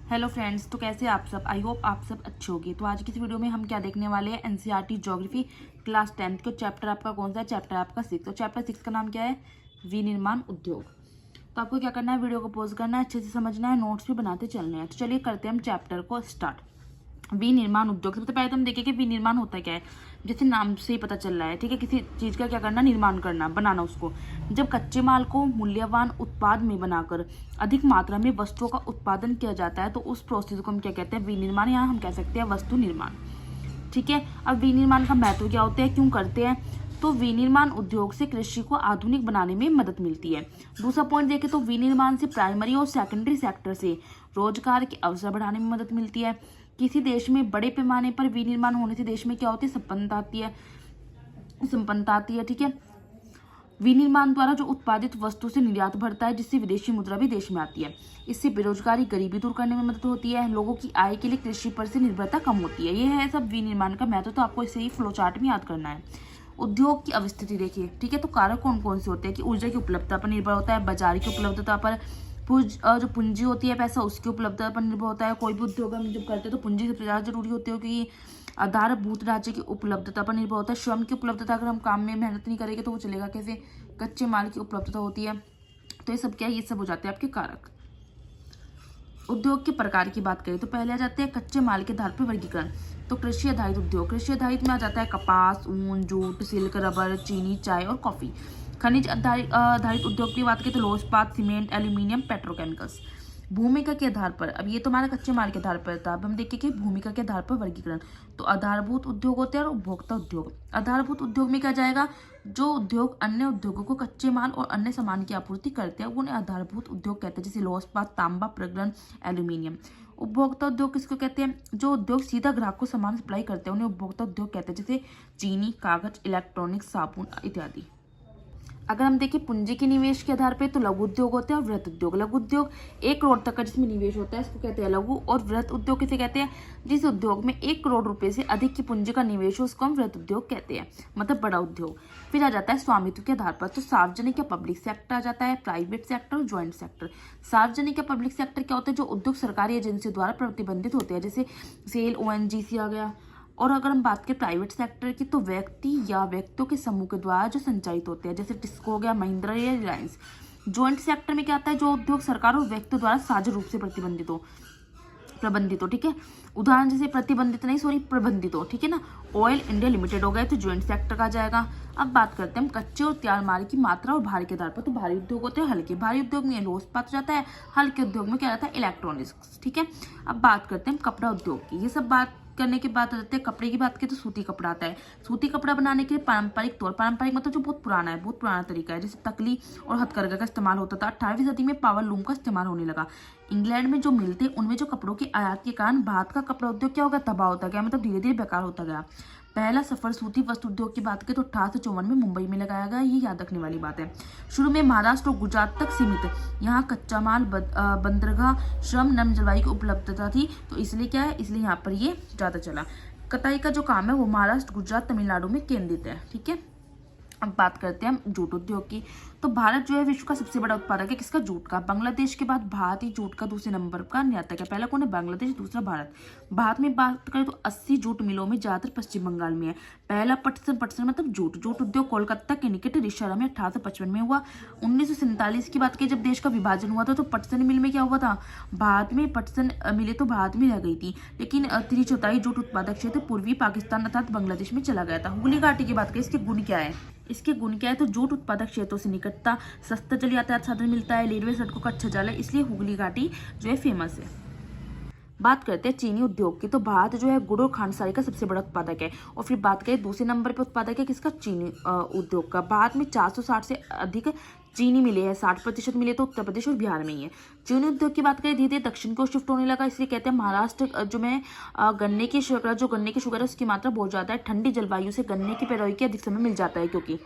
Hello friends, तो कैसे आप सब। आई होप आप सब अच्छे होंगे। तो आज की इस वीडियो में हम क्या देखने वाले हैं, एनसीईआरटी ज्योग्राफी क्लास 10th के चैप्टर आपका कौन सा है, चैप्टर आपका 6। तो चैप्टर 6 का नाम क्या है, विनिर्माण उद्योग। तो आपको क्या करना है, वीडियो को पॉज करना है, अच्छे से समझना है, नोट्स भी बनाते चलने हैं। तो चलिए करते हैं हम चैप्टर को स्टार्ट। विनिर्माण उद्योग, सबसे पहले तो हम देखें कि विनिर्माण होता क्या है। जैसे नाम से ही पता चल रहा है, ठीक है, किसी चीज का क्या करना, निर्माण करना, बनाना उसको। जब कच्चे माल को मूल्यवान उत्पाद में बनाकर अधिक मात्रा में वस्तुओं का उत्पादन किया जाता है तो उस प्रोसेस को हम क्या कहते हैं, विनिर्माण। यहाँ हम कह सकते हैं वस्तु निर्माण। ठीक है, अब विनिर्माण का महत्व क्या होता है, क्यों करते हैं। तो विनिर्माण उद्योग से कृषि को आधुनिक बनाने में मदद मिलती है। दूसरा पॉइंट देखें तो विनिर्माण से प्राइमरी और सेकेंडरी सेक्टर से रोजगार के अवसर बढ़ाने में मदद मिलती है। किसी देश में बड़े पैमाने पर विनिर्माण होने से देश में क्या होती है, संपन्नता आती है। ठीक है, विनिर्माण द्वारा जो उत्पादित वस्तु से निर्यात बढ़ता है, जिससे विदेशी मुद्रा भी देश में आती है। इससे बेरोजगारी, गरीबी दूर करने में मदद होती है। लोगों की आय के लिए कृषि पर से निर्भरता कम होती है। ये है सब विनिर्माण का महत्व। तो आपको इसे ही फ्लो चार्ट में याद करना है। उद्योग की अवस्थिति देखिए, ठीक है। तो कारक कौन कौन से होते हैं कि ऊर्जा की उपलब्धता पर निर्भर होता है, बाजार की उपलब्धता पर, जो पूंजी होती है पैसा, उसकी उपलब्धता पर निर्भर होता है। कोई भी उद्योग हम जब करते हैं तो पूंजी सबसे ज्यादा जरूरी होती है, क्योंकि आधारभूत ढांचे की उपलब्धता पर निर्भर होता है। श्रम की उपलब्धता, अगर हम काम में मेहनत नहीं करेंगे तो वो चलेगा कैसे। कच्चे माल की उपलब्धता होती है। तो ये सब क्या है, ये सब हो जाते हैं आपके कारक। उद्योग के प्रकार की बात करें तो पहले आ जाते हैं कच्चे माल के आधार पर वर्गीकरण। तो कृषि आधारित उद्योग, कृषि आधारित में आ जाता है कपास, ऊन, जूट, सिल्क, रबर, चीनी, चाय और कॉफी। खनिज आधारित उद्योग की बात करें तो लोह इस्पात, सीमेंट, एल्यूमिनियम, पेट्रोकेमिकल्स। भूमिका के आधार पर, अब ये तो हमारा कच्चे माल के आधार पर था। अब हम देखें कि भूमिका के आधार पर वर्गीकरण। तो आधारभूत उद्योग होते हैं और उपभोक्ता उद्योग। आधारभूत उद्योग में क्या जाएगा, जो उद्योग अन्य उद्योगों को कच्चे माल और अन्य सामान की आपूर्ति करते हैं उन्हें आधारभूत उद्योग कहते हैं, जैसे लोह इस्पात, तांबा, प्रगलन, एल्यूमिनियम। उपभोक्ता उद्योग किसको कहते हैं, जो उद्योग सीधा ग्राहक को सामान सप्लाई करते हैं उन्हें उपभोक्ता उद्योग कहते हैं, जैसे चीनी, कागज, इलेक्ट्रॉनिक्स, साबुन इत्यादि। अगर हम देखें पूंजी के निवेश के आधार पे तो लघु उद्योग होते हैं और वृहत उद्योग। लघु उद्योग 1 करोड़ तक का जिसमें निवेश होता है इसको कहते हैं लघु, और वृहत उद्योग किसे कहते हैं, जिस उद्योग में 1 करोड़ रुपए से अधिक की पूंजी का निवेश हो उसको हम वृहत उद्योग कहते हैं, मतलब बड़ा उद्योग। फिर आ जाता है स्वामित्व के आधार पर। तो सार्वजनिक या पब्लिक सेक्टर आ जाता है, प्राइवेट सेक्टर और ज्वाइंट सेक्टर। सार्वजनिक या पब्लिक सेक्टर क्या होता है, जो उद्योग सरकारी एजेंसी द्वारा प्रतिबंधित होते हैं, जैसे सेल, ओएनजीसी आ गया। और अगर हम बात करें प्राइवेट सेक्टर की तो व्यक्ति या व्यक्तियों के समूह के द्वारा जो संचालित होते हैं, जैसे टिस्को हो गया, महिंद्रा या रिलायंस। ज्वाइंट सेक्टर में क्या आता है, जो उद्योग सरकार और व्यक्तियों द्वारा साझा रूप से प्रबंधित हो। ठीक है, उदाहरण जैसे प्रबंधित हो। ठीक है ना, ऑयल इंडिया लिमिटेड हो गया तो ज्वाइंट सेक्टर का जाएगा। अब बात करते हैं हम कच्चे और तैयार माल की मात्रा और भार के आधार पर। तो भारी उद्योग होते हैं हल्के, भारी उद्योग में लोह इस्पात हो जाता है, हल्के उद्योग में क्या रहता है, इलेक्ट्रॉनिक्स। ठीक है, अब बात करते हैं कपड़ा उद्योग की। ये सब बात करने के बाद आ जाते हैं कपड़े की बात करें तो सूती कपड़ा आता है। सूती कपड़ा बनाने के लिए पारंपरिक मतलब जो बहुत पुराना तरीका है, जैसे तकली और हथकरघा का इस्तेमाल होता था। 18वीं सदी में पावर लूम का इस्तेमाल होने लगा। इंग्लैंड में जो मिल थे उनमें जो कपड़ों की आयात के कारण भारत का कपड़ा उद्योग क्या होगा, तबाह होता गया, मतलब धीरे धीरे बेकार होता गया। पहला सफर सूती वस्त्र उद्योग की बात करें तो 1854 में मुंबई में लगाया गया। ये याद रखने वाली बात है। शुरू में महाराष्ट्र और गुजरात तक सीमित, यहाँ कच्चा माल, बंदरगाह, श्रम, नम जलवायु की उपलब्धता थी, तो इसलिए क्या है, इसलिए यहाँ पर ये ज्यादा चला। कताई का जो काम है वो महाराष्ट्र, गुजरात, तमिलनाडु में केंद्रित है। ठीक है, अब बात करते हैं हम जूट उद्योग की। तो भारत जो है विश्व का सबसे बड़ा उत्पादक है किसका, जूट का। बांग्लादेश के बाद भारत ही जूट का दूसरे नंबर का निर्यातक है। पहला कौन है, बांग्लादेश, दूसरा भारत। भारत में बात करें तो 80 जूट मिलों में ज्यादातर पश्चिम बंगाल में है। पहला पटसन मतलब जूट उद्योग कोलकाता के निकट रिशारा में 1855 में हुआ। 1947 की बात करें जब देश का विभाजन हुआ था तो पटसन मिल में क्या हुआ था, भारत में पटसन मिले तो भारत में रह गई थी, लेकिन 3/4 जूट उत्पादक क्षेत्र पूर्वी पाकिस्तान अर्थात बांग्लादेश में चला गया था। हुगली घाटी की बात करें, इसके गुण क्या है, तो जूट उत्पादक क्षेत्रों से निकटता, सस्ता जल यातायात साधन मिलता है, रेलवे सड़कों का अच्छा जाल है, इसलिए हुगली घाटी जो है फेमस है। बात करते हैं चीनी उद्योग की। तो भारत जो है गुड़ और खांडसारी का सबसे बड़ा उत्पादक है। और फिर बात करें दूसरे नंबर पर उत्पादक है किसका, चीनी उद्योग का। भारत में 460 से अधिक चीनी मिले हैं, 60% मिले तो उत्तर प्रदेश और बिहार में ही है। चीनी उद्योग की बात करें धीरे धीरे दक्षिण को शिफ्ट होने लगा, इसलिए कहते हैं महाराष्ट्र जो में गन्ने की शुगर है उसकी मात्रा बहुत ज्यादा है। ठंडी जलवायु से गन्ने की पैदावार अधिक समय मिल जाता है। क्योंकि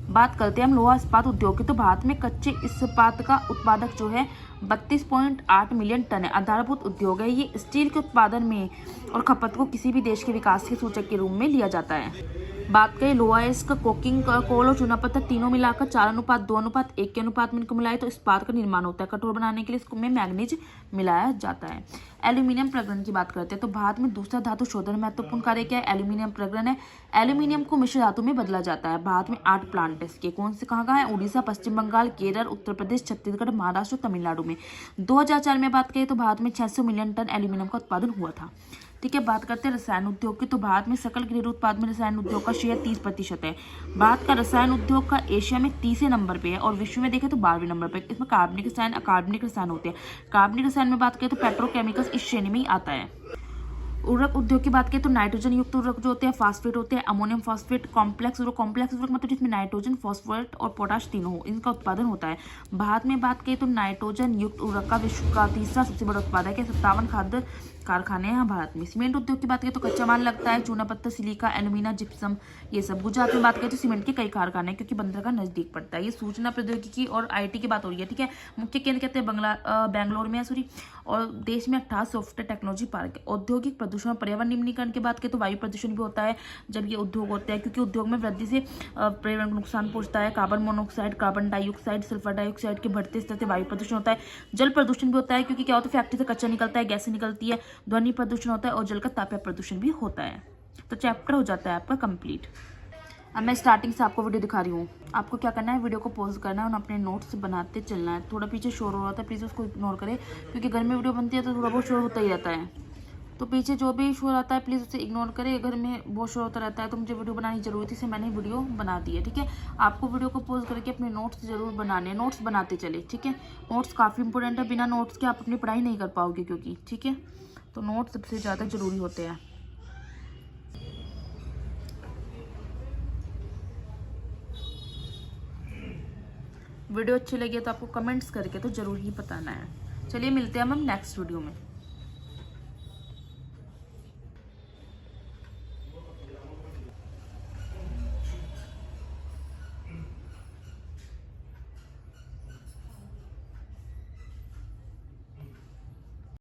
बात करते हैं हम लोहा इस्पात उद्योग की। तो भारत में कच्चे इस्पात का उत्पादक जो है 32.8 मिलियन टन है। आधारभूत उद्योग है ये। स्टील के उत्पादन में और खपत को किसी भी देश के विकास के सूचक के रूप में लिया जाता है। बात करें लोहाइस्क, कोकिंग कोल और चूना पत्थर तीनों मिलाकर 4:2:1 के अनुपात में इनको मिलाए तो इस्पात का निर्माण होता है। कठोर बनाने के लिए इसमें मैग्नीज मिलाया जाता है। एल्यूमिनियम प्रकरण की बात करते हैं तो भारत में दूसरा धातु शोधन महत्वपूर्ण कार्य क्या है? एल्यूमिनियम प्रकरण है। एल्यूमिनियम को मिश्र धातु में बदला जाता है। भारत में 8 प्लांट है इसके। कौन से कहाँ है? उड़ीसा, पश्चिम बंगाल, केरल, उत्तर प्रदेश, छत्तीसगढ़, महाराष्ट्र और तमिलनाडु में। 2004 में बात करें तो भारत में 600 मिलियन टन एल्यूमिनियम का उत्पादन हुआ था। ठीक है, बात करते हैं रसायन उद्योग की तो भारत में सकल घरेलू उत्पाद में रसायन उद्योग का शेयर 30% है। भारत का रसायन उद्योग का एशिया में 30वें नंबर पे है और विश्व में देखें तो 12वें नंबर पे। इसमें कार्बनिक रसायन, अकार्बनिक रसायन होते हैं। कार्बनिक रसायन में बात करें तो पेट्रोकेमिकल्स इस श्रेणी में ही आता है। उर्वरक उद्योग की बात करें तो नाइट्रोजन युक्त उर्वरक जो होते हैं, फास्फेट होते हैं, अमोनियम फास्फेट, कॉम्प्लेक्स उर्वरक मतलब जिसमें नाइट्रोजन, फॉस्फोरेट और पोटाश तीनों हो, इनका उत्पादन होता है। भारत में बात करें तो नाइट्रोजन युक्त उर्वरक का विश्व का तीसरा सबसे बड़ा उत्पादक है। 57 खाद्य कारखाने हैं भारत में। सीमेंट उद्योग की बात करें तो कच्चा माल लगता है, चूना पत्थर, सिलिका, एल्यूमिना, जिप्सम, ये सब। गुजरात में बात करें तो सीमेंट के कई कारखाने हैं क्योंकि बंदरगाह नजदीक पड़ता है। ये सूचना प्रौद्योगिकी और IT की बात हो रही है। ठीक है, मुख्य केंद्र कहते हैं बेंगलोर में है सॉरी। और देश में 18 सॉफ्टवेयर टेक्नोलॉजी पार्क है। औद्योगिक प्रदूषण और पर्यावरण निम्नीकरण की बात करें तो वायु प्रदूषण भी होता है जब ये उद्योग होते हैं, क्योंकि उद्योग में वृद्धि से पर्यावरण को नुकसान पहुंचता है। Carbon monoxide, carbon dioxide, sulphur dioxide के बढ़ते स्तर से वायु प्रदूषण होता है। जल प्रदूषण भी होता है क्योंकि क्या होता है, फैक्ट्री से कचरा निकलता है, गैसें निकलती है, ध्वनि प्रदूषण होता है और जल का तापीय प्रदूषण भी होता है। तो चैप्टर हो जाता है आपका कंप्लीट। अब मैं स्टार्टिंग से आपको वीडियो दिखा रही हूँ। आपको क्या करना है, वीडियो को पॉज करना है और अपने नोट्स बनाते चलना है। थोड़ा पीछे शोर हो रहा था, प्लीज़ उसको इग्नोर करें क्योंकि घर में वीडियो बनती है तो थोड़ा बहुत शोर होता ही रहता है। तो पीछे जो भी शोर आता है प्लीज़ उसे इग्नोर करें। घर में बहुत शोर होता रहता है तो मुझे वीडियो बनानी जरूरी थी, इससे मैंने वीडियो बना दी है। ठीक है, आपको वीडियो को पॉज करके अपने नोट्स जरूर बनाने, नोट्स बनाते चले। ठीक है, नोट्स काफ़ी इंपॉर्टेंट है, बिना नोट्स के आप अपनी पढ़ाई नहीं कर पाओगे क्योंकि ठीक है, तो नोट्स सबसे ज़्यादा जरूरी होते हैं। वीडियो अच्छी लगी है तो आपको कमेंट्स करके तो जरूर ही बताना है। चलिए मिलते हैं हम नेक्स्ट वीडियो में।